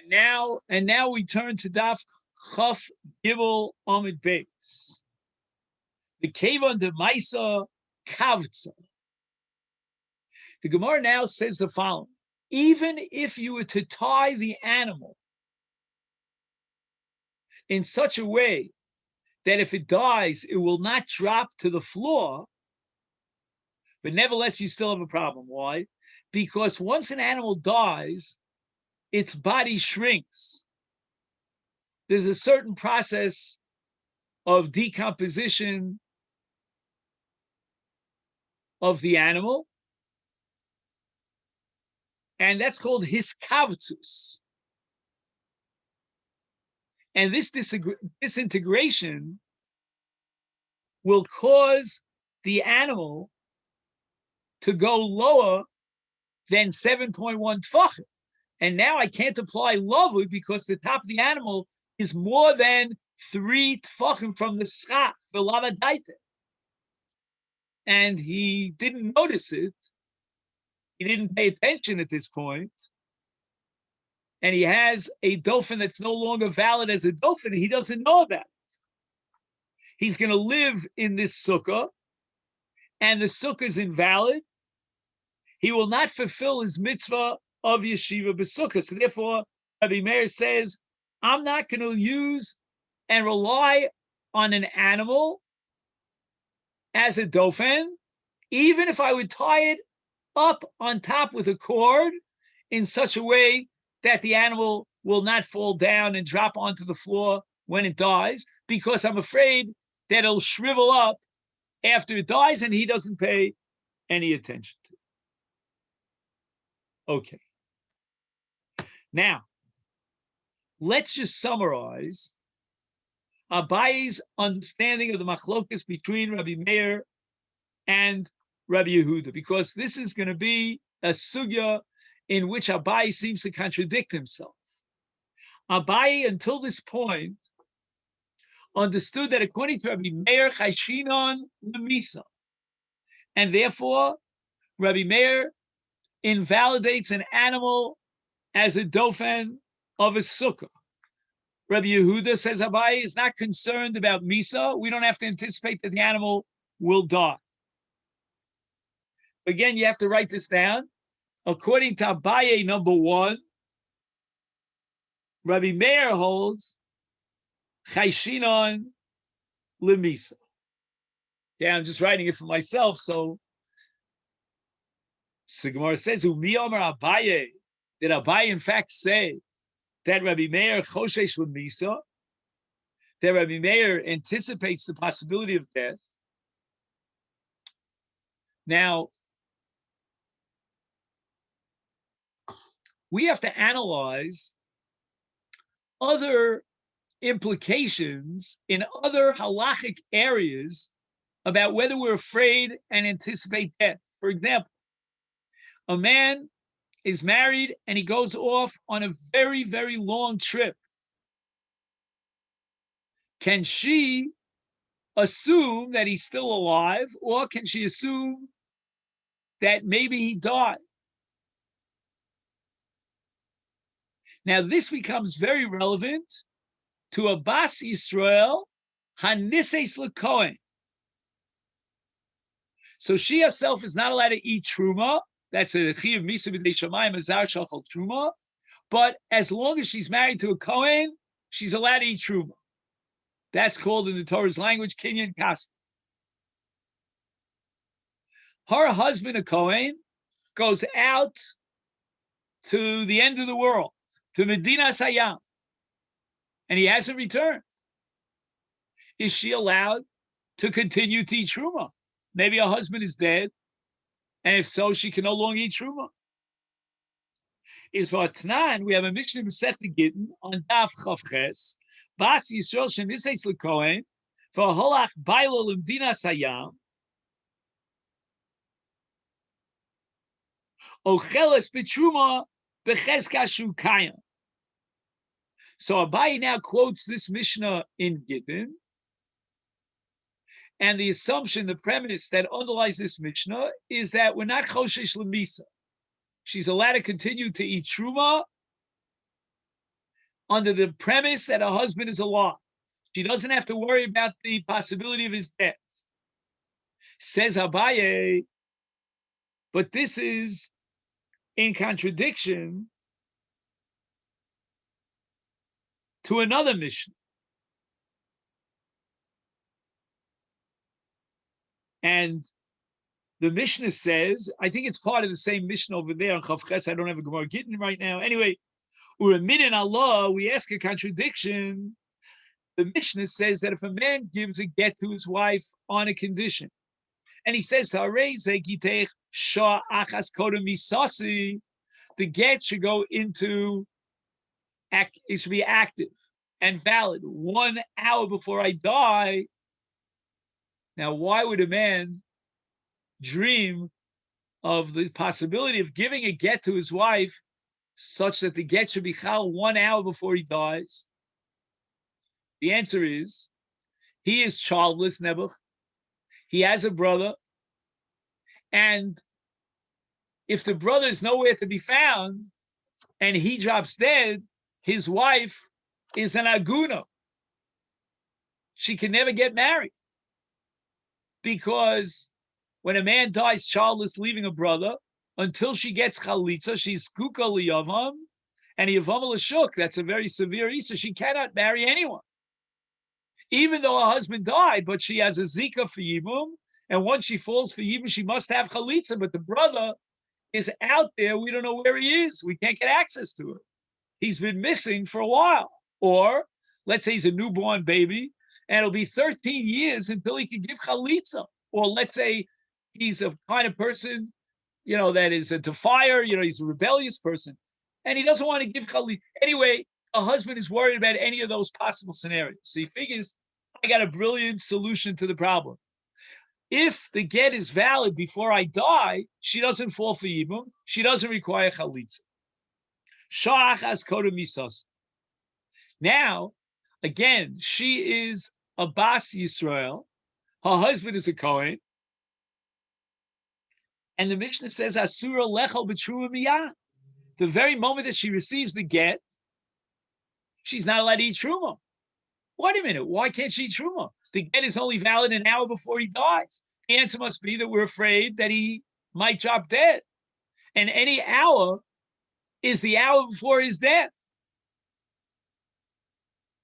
Now we turn to Daf Chaf Gimel Amid Beis. The Kevon de Maisa Kavtza. The Gemara now says the following: even if you were to tie the animal in such a way that if it dies, it will not drop to the floor, but nevertheless, you still have a problem. Why? Because once an animal dies, its body shrinks. There's a certain process of decomposition of the animal, and that's called hiskavtzus. And this disintegration will cause the animal to go lower than 7.1 tfachim. And now I can't apply lavud because the top of the animal is more than 3 tfachim from the schach, the lavadaita. And he didn't notice it. He didn't pay attention at this point. And he has a dolphin that's no longer valid as a dolphin. He doesn't know about it. He's going to live in this sukkah, and the sukkah is invalid. He will not fulfill his mitzvah of yeshiva b'sukkah. So therefore, Rabbi Meir says, I'm not going to use and rely on an animal as a dolphin, even if I would tie it up on top with a cord in such a way that the animal will not fall down and drop onto the floor when it dies, because I'm afraid that it'll shrivel up after it dies and he doesn't pay any attention to it. Okay. Now, let's just summarize Abayi's understanding of the machlokas between Rabbi Meir and Rabbi Yehuda, because this is going to be a sugya in which Abayi seems to contradict himself. Abayi, until this point, understood that according to Rabbi Meir, chayshinon lemisa, and therefore Rabbi Meir invalidates an animal as a dolphin of a sukkah. Rabbi Yehuda, says Abayi, is not concerned about misa. We don't have to anticipate that the animal will die. Again, you have to write this down. According to Abayi, number one, Rabbi Meir holds chayshinon lemisa. Yeah, I'm just writing it for myself. So Gemara says, "Umi Omer Abayi." Did Abayi in fact say that Rabbi Meir choshesh lemisa? That Rabbi Meir anticipates the possibility of death? Now, we have to analyze other implications in other halachic areas about whether we're afraid and anticipate death. For example, a man is married and he goes off on a very, very long trip. Can she assume that he's still alive, or can she assume that maybe he died? Now, this becomes very relevant to a Bas Yisrael Hanises L'Kohen. So she herself is not allowed to eat truma. That's a Chiyav Misa B'dei Shamayim Azar Shachal Truma. But as long as she's married to a Kohen, she's allowed to eat truma. That's called in the Torah's language Kinyan Kasp. Her husband, a Kohen, goes out to the end of the world, to Medina Sayam, and he hasn't returned. Is she allowed to continue to eat truma? Maybe her husband is dead, and if so, she can no longer eat truma. Is for Tanan, we have a Mishnah Masechet Gittin on Daf Chavches, Bas Yisrael Shenises L'Kohen, for Holach Baila L'Mdina Sayam, Ocheles B'Truma B'Cheska Shu Kayam. So Abayi now quotes this Mishnah in Gittin, and the assumption, the premise that underlies this Mishnah is that we're not choshesh lemisa. She's allowed to continue to eat truma under the premise that her husband is alive. She doesn't have to worry about the possibility of his death. Says Abaye, but this is in contradiction to another Mishnah. And the Mishnah says, I think it's part of the same Mishnah over there on Chav Ches. I don't have a Gemara Gittin right now. Anyway, Uramid in Allah, we ask a contradiction. The Mishnah says that if a man gives a get to his wife on a condition, and he says to the get should go into, it should be active and valid 1 hour before I die. Now, why would a man dream of the possibility of giving a get to his wife such that the get should be chal 1 hour before he dies? The answer is, he is childless, Nebuch. He has a brother. And if the brother is nowhere to be found and he drops dead, his wife is an aguna. She can never get married. Because when a man dies childless, leaving a brother, until she gets chalitza, she's Succah liyavam, and yavam l'shuk. That's a very severe issa. She cannot marry anyone. Even though her husband died, but she has a zika for yibum, and once she falls for yibum, she must have chalitza, but the brother is out there. We don't know where he is. We can't get access to him. He's been missing for a while. Or let's say he's a newborn baby, and it'll be 13 years until he can give chalitza. Or let's say he's a kind of person, that is a defier, he's a rebellious person, and he doesn't want to give chalitza. Anyway, a husband is worried about any of those possible scenarios. So he figures, I got a brilliant solution to the problem. If the get is valid before I die, she doesn't fall for yibum. She doesn't require chalitza. Shach as koda misas. Now, again, she is a Bas Yisrael. Her husband is a Kohen. And the Mishnah says, Asura lechel b'truma miyad. The very moment that she receives the get, she's not allowed to eat truma. Wait a minute, why can't she eat truma? The get is only valid an hour before he dies. The answer must be that we're afraid that he might drop dead. And any hour is the hour before his death.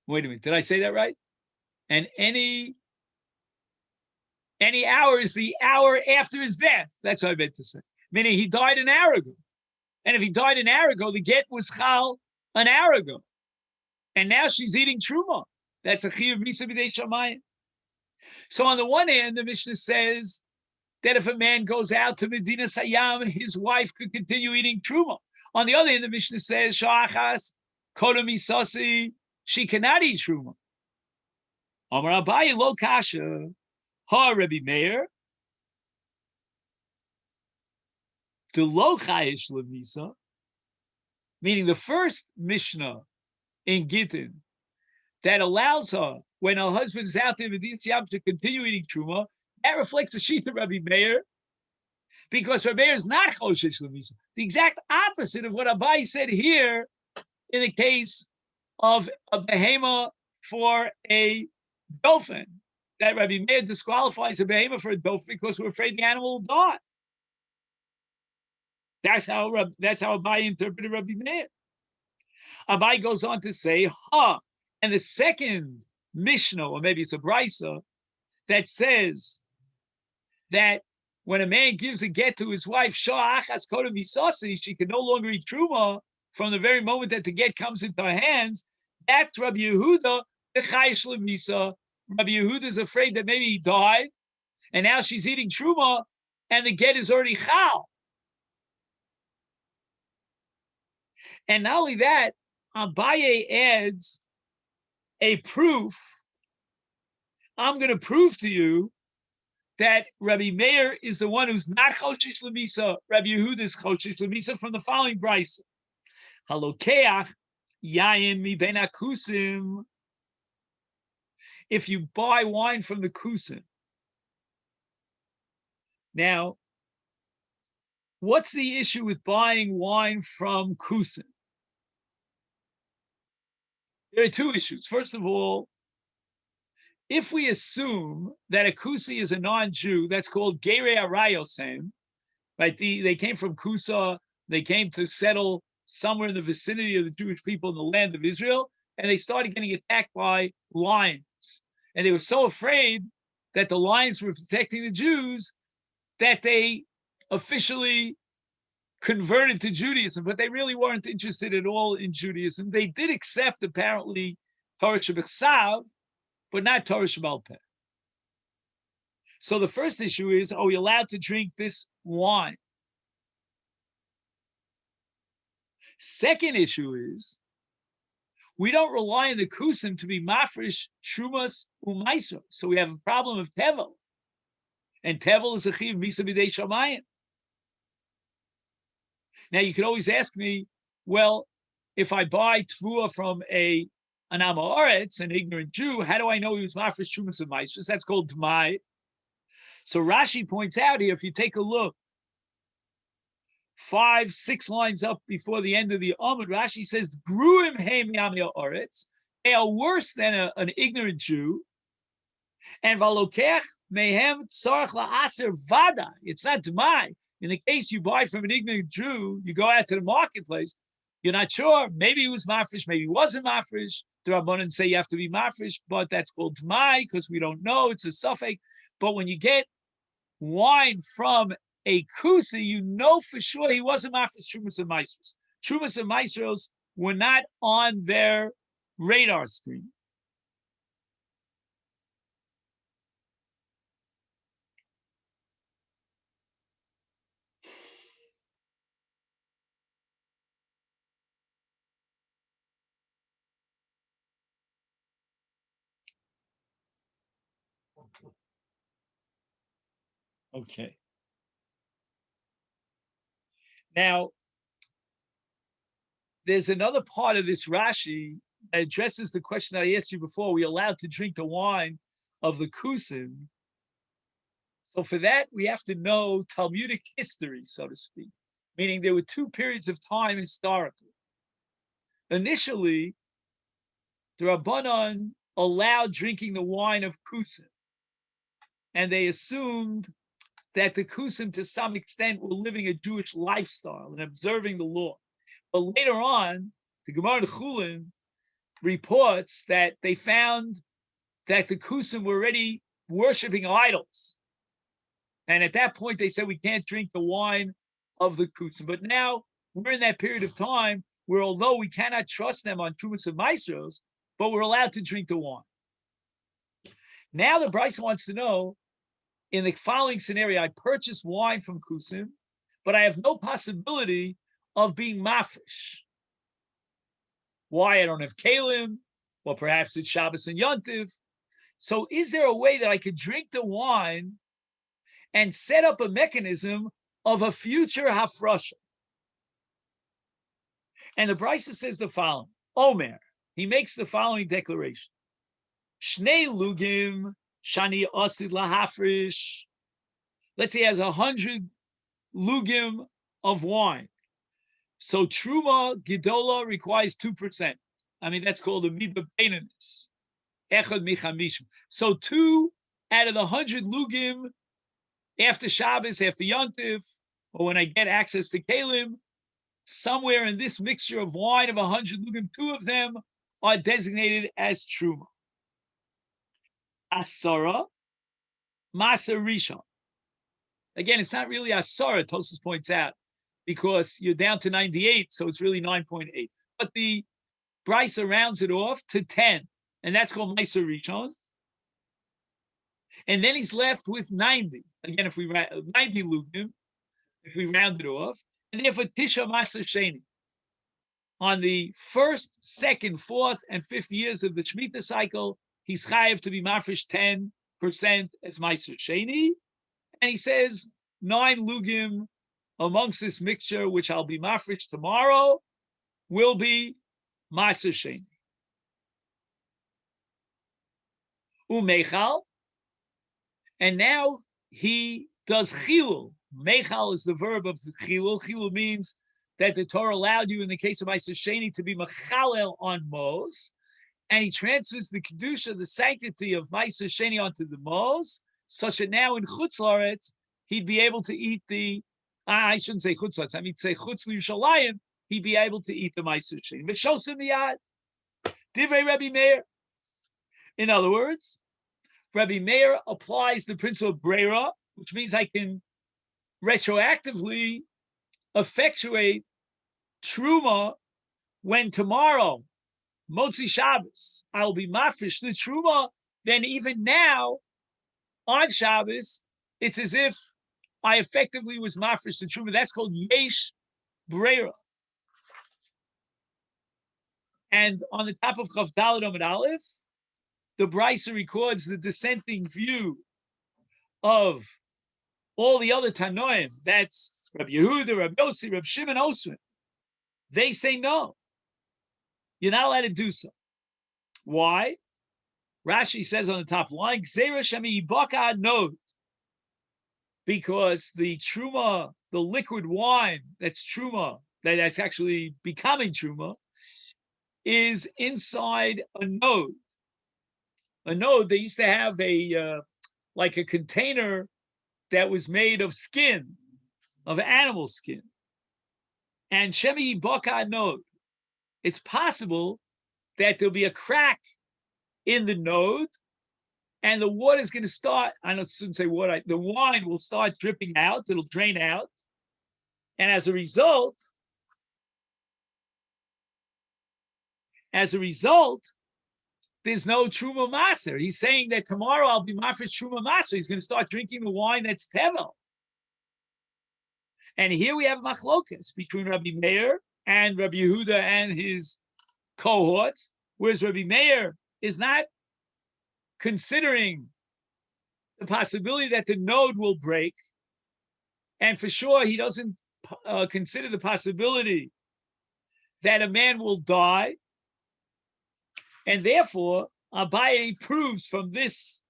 Wait a minute, did I say that right? And any hour is the hour after his death. That's what I meant to say. Meaning he died an hour ago. And if he died an hour ago, the get was chal an hour ago. And now she's eating truma. That's a chiyuv misa b'dei shamayim. So on the one hand, the Mishnah says that if a man goes out to Medina Sayyam, his wife could continue eating truma. On the other hand, the Mishnah says, Sha'achas, koda misasi, she cannot eat truma. Amar Abaye lo kasha, ha Rabbi Meir, the lo chayish lemisa, meaning the first Mishnah in Gittin that allows her, when her husband is out there to continue eating truma, that reflects the sheet of Rabbi Meir, because Rabbi Meir is not choshesh lemisa. The exact opposite of what Abaye said here in the case of a behema for a dolphin, that Rabbi Meir disqualifies a behema for a dolphin because we're afraid the animal will die. That's how Abaye interpreted Rabbi Meir. Abaye goes on to say, and the second Mishnah, or maybe it's a brisa, that says that when a man gives a get to his wife, she can no longer eat truma from the very moment that the get comes into her hands. That's Rabbi Yehuda, the chayish lemisa. Rabbi Yehuda is afraid that maybe he died, and now she's eating truma, and the get is already chal. And not only that, Abaye adds a proof. I'm going to prove to you that Rabbi Meir is the one who's not choshesh lemisa. Rabbi Yehuda is choshesh lemisa from the following brisa. Halokeach yayin mi ben akusim. If you buy wine from the kusim. Now, what's the issue with buying wine from kusim? There are two issues. First of all, if we assume that a Kusi is a non-Jew, that's called Gerei Arayosem, right? They came from Kusa, they came to settle somewhere in the vicinity of the Jewish people in the land of Israel, and they started getting attacked by lions. And they were so afraid that the lions were protecting the Jews that they officially converted to Judaism, but they really weren't interested at all in Judaism. They did accept, apparently, Torah Shebechsav, but not Torah Shebal Peh. So the first issue is, are we allowed to drink this wine? Second issue is, we don't rely on the kusim to be mafresh, shumas, umaiso. So we have a problem of tevel. And tevel is a chiv misa b'dei shamayim. Now you could always ask me, well, if I buy tvua from an Amaretz, an ignorant Jew, how do I know he was mafresh, shumas, and maisos? That's called t'mai. So Rashi points out here, if you take a look, 5, 6 lines up before the end of the Amud, Rashi says, "Gruim heim yamia oretz." They are worse than an ignorant Jew. And valokech mehem tzarich la'aser vada. It's not d'mai. In the case you buy from an ignorant Jew, you go out to the marketplace. You're not sure. Maybe he was mafresh, maybe he wasn't mafresh. The Rabbanan say you have to be mafresh, but that's called d'mai because we don't know. It's a suffix. But when you get wine from a kusi, you know for sure he wasn't mafresh Trumas and Maestros. Trumas and Maestros were not on their radar screen. Okay. Now, there's another part of this Rashi that addresses the question that I asked you before. Are we allowed to drink the wine of the kusim? So for that, we have to know Talmudic history, so to speak, meaning there were 2 periods of time historically. Initially, the Rabbanan allowed drinking the wine of kusim, and they assumed that the kusim, to some extent, were living a Jewish lifestyle and observing the law. But later on, the Gemara Chulin reports that they found that the kusim were already worshiping idols. And at that point, they said we can't drink the wine of the kusim. But now we're in that period of time where, although we cannot trust them on Trumas and Maestros, but we're allowed to drink the wine. Now the Bryce wants to know, in the following scenario, I purchased wine from kusim, but I have no possibility of being mafresh. Why? I don't have kalim, or perhaps it's Shabbos and Yontiv. So is there a way that I could drink the wine and set up a mechanism of a future hafrasha? And the Brisa says the following. Omer, he makes the following declaration. Shnei lugim shani asid lahafrish. Let's say he has 100 lugim of wine. So Truma Gidola requires 2%. I mean, that's called a midah beinus. Echad michamishim. So 2 out of the 100 lugim after Shabbos, after Yontif, or when I get access to Kalim, somewhere in this mixture of wine of 100 lugim, 2 of them are designated as Truma. Asara, Masa Rishon. Again, it's not really Asara, Tosfos points out, because you're down to 98, so it's really 9.8. But the Brisa rounds it off to 10, and that's called Masa Rishon. And then he's left with 90. Again, if we 90 lugim, if we round it off, and therefore Tisha Masa Sheni. On the 1st, 2nd, 4th, and 5th years of the Shemitah cycle, he's chayav to be mafresh 10% as Masa Sheni, and he says 9 lugim amongst this mixture, which I'll be mafresh tomorrow, will be Masa Sheni. Umechal, and now he does chilul. Mechal is the verb of the chilul. Chilul means that the Torah allowed you, in the case of Masa Sheni, to be mechalel on Mos, and he transfers the kedusha, the sanctity of Ma'aser Sheni onto the moles, such that now in Chutz La'aretz he'd be able to eat the. I shouldn't say Chutz La'aretz. I mean say Chutz L'Yushalayim. He'd be able to eat the Ma'aser Sheni. V'shosim miyad divrei Rabbi Meir. In other words, Rabbi Meir applies the principle of Breira, which means I can retroactively effectuate Truma when tomorrow, Motzi Shabbos, I'll be mafresh the Truma, then even now, on Shabbos, it's as if I effectively was mafresh the Truma. That's called Yesh Breira. And on the top of Chav Daled Amud Aleph, the Brisa records the dissenting view of all the other Tanoim. That's Rabbi Yehuda, Rabbi Yossi, Rabbi Shimon Osman. They say no. You're not allowed to do so. Why? Rashi says on the top line, because the truma, the liquid wine that's truma, that's actually becoming truma, is inside a node. A node, they used to have like a container that was made of skin, of animal skin. And Shemi Baka node. It's possible that there'll be a crack in the node and the water is going to start, I shouldn't say water, the wine will start dripping out, it'll drain out. And as a result, there's no Truma Maser. He's saying that tomorrow I'll be Mafresh Truma Maser. He's going to start drinking the wine that's Tevel. And here we have machlokas between Rabbi Meir and Rabbi Yehuda and his cohorts, whereas Rabbi Meir is not considering the possibility that the node will break. And for sure, he doesn't consider the possibility that a man will die. And therefore, Abaye proves from this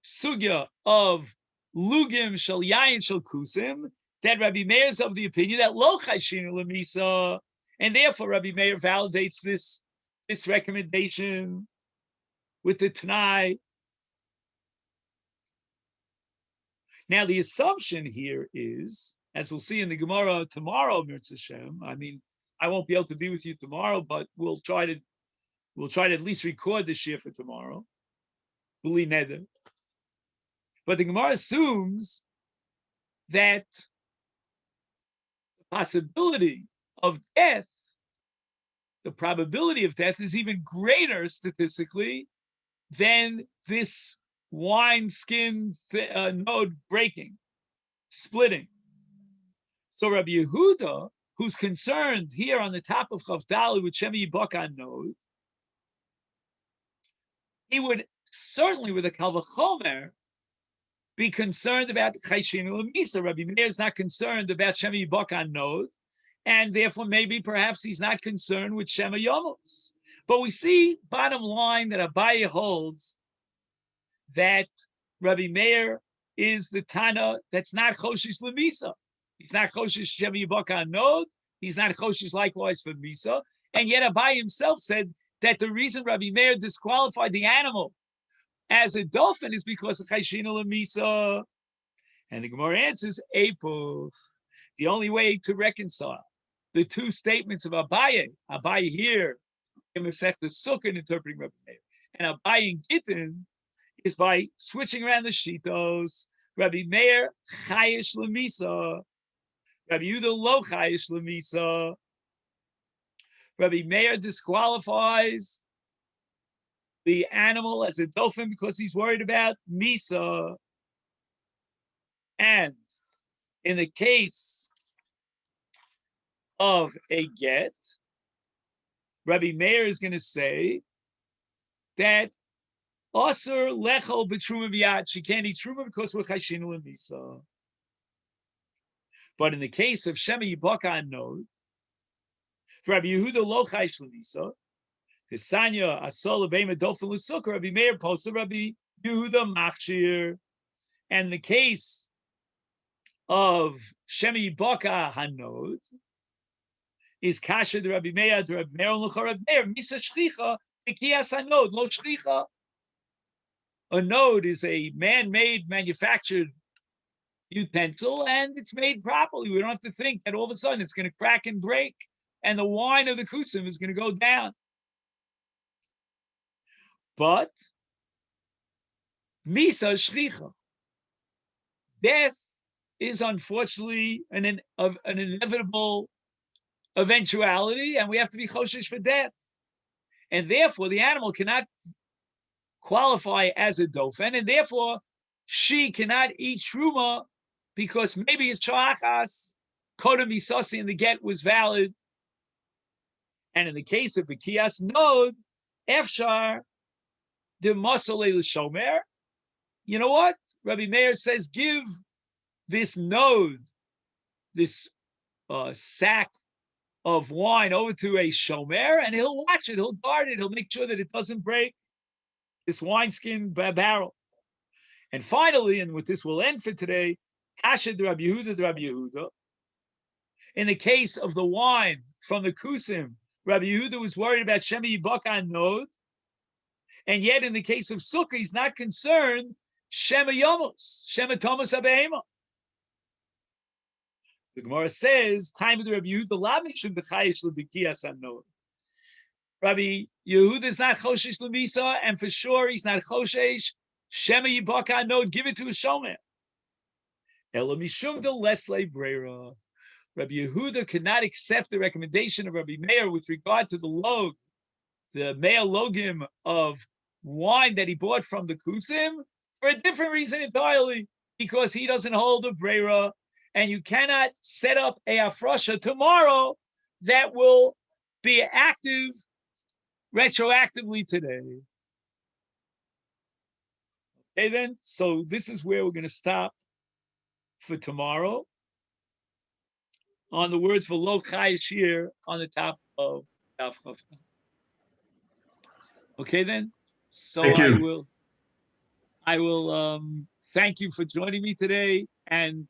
sugya of lugim shel yayin shel kusim that Rabbi Meir is of the opinion that lo chayshinu lemisa, and therefore Rabbi Meir validates this recommendation with the Tanai. Now, the assumption here is, as we'll see in the Gemara tomorrow, Mirz Hashem, I mean, I won't be able to be with you tomorrow, but we'll try to at least record the shir for tomorrow. B'li neder. But the Gemara assumes that the possibility of death, the probability of death is even greater statistically than this wine skin node breaking, splitting. So Rabbi Yehuda, who's concerned here on the top of Chavdali with Shemi Yibaka node, he would certainly, with a Kal V'chomer, be concerned about Chayshinu L'Misa. Rabbi Meir is not concerned about Shemi Yibaka node, and therefore maybe perhaps he's not concerned with Shema Yomos. But we see, bottom line, that Abaye holds that Rabbi Meir is the Tana that's not Choshish L'Misa. He's not Choshish Shema Yibaka node. He's not Choshish likewise for Misa. And yet Abaye himself said that the reason Rabbi Meir disqualified the animal as a dolphin is because of Chayshina L'Misa. And the Gemara answers, Epuch. The only way to reconcile the two statements of Abaye here, in Masechet Sukkah interpreting Rabbi Meir, and Abaye in Gittin, is by switching around the shitos. Rabbi Meir, Chayish L'Misa. Rabbi Yehuda, Lo Chayish L'Misa. Rabbi Meir disqualifies the animal as a dolphin because he's worried about Misa. And in the case of a get, Rabbi Meir is going to say that Asur lechol b'truma b'yad, she can't eat truma because we're chayshinu and Misa. But in the case of Shema Yibaka node, for Rabbi Yehuda lo chayish l'misa, Kisanya asol lebeim adolfin l'sukkah, Rabbi Meir posa Rabbi Yehuda machshir. And the case of Shema Yibaka hanod is kasha de Rabbi Meir l'chor Rabbi Meir misa shchicha B'kiyas hanod lo shchicha. A node is a man-made, manufactured utensil, and it's made properly. We don't have to think that all of a sudden it's going to crack and break, and the wine of the kusim is going to go down. But misa shchicha, death is unfortunately an inevitable eventuality, and we have to be choshesh for death. And therefore, the animal cannot qualify as a dofen, and therefore she cannot eat truma because maybe it's shachas, kodem misasi, and the get was valid. And in the case of B'kiyas nod, efshar de masale l'shomer. You know what? Rabbi Meir says, give this node, this sack of wine over to a shomer, and he'll watch it, he'll guard it, he'll make sure that it doesn't break, this wineskin barrel. And finally, and with this we'll end for today, Kasha de Rabbi Yehuda. In the case of the wine from the Kusim, Rabbi Yehuda was worried about Shema Yibaka Nod, and yet in the case of Sukkah, he's not concerned Shema Yomos, Shema Thomas Abehema. The Gemara says, time of the Rabbi Yehuda, Lamishim the Chayish L'Bikiyas Hanod. Rabbi Yehuda is not Choshesh L'Misa, and for sure he's not Choshesh Shema Yibaka Nod, give it to a Shomer. Ela Mishum de Lesle Brera. Rabbi Yehuda could not accept the recommendation of Rabbi Meir with regard to the log, the male logim of wine that he bought from the Kusim, for a different reason entirely, because he doesn't hold a Brera, and you cannot set up a Afrosha tomorrow that will be active retroactively today. Okay, then, so this is where we're going to stop for tomorrow on the words for Lo Chayish here on the top of Daf Chaf. Okay, then, so I will thank you for joining me today, and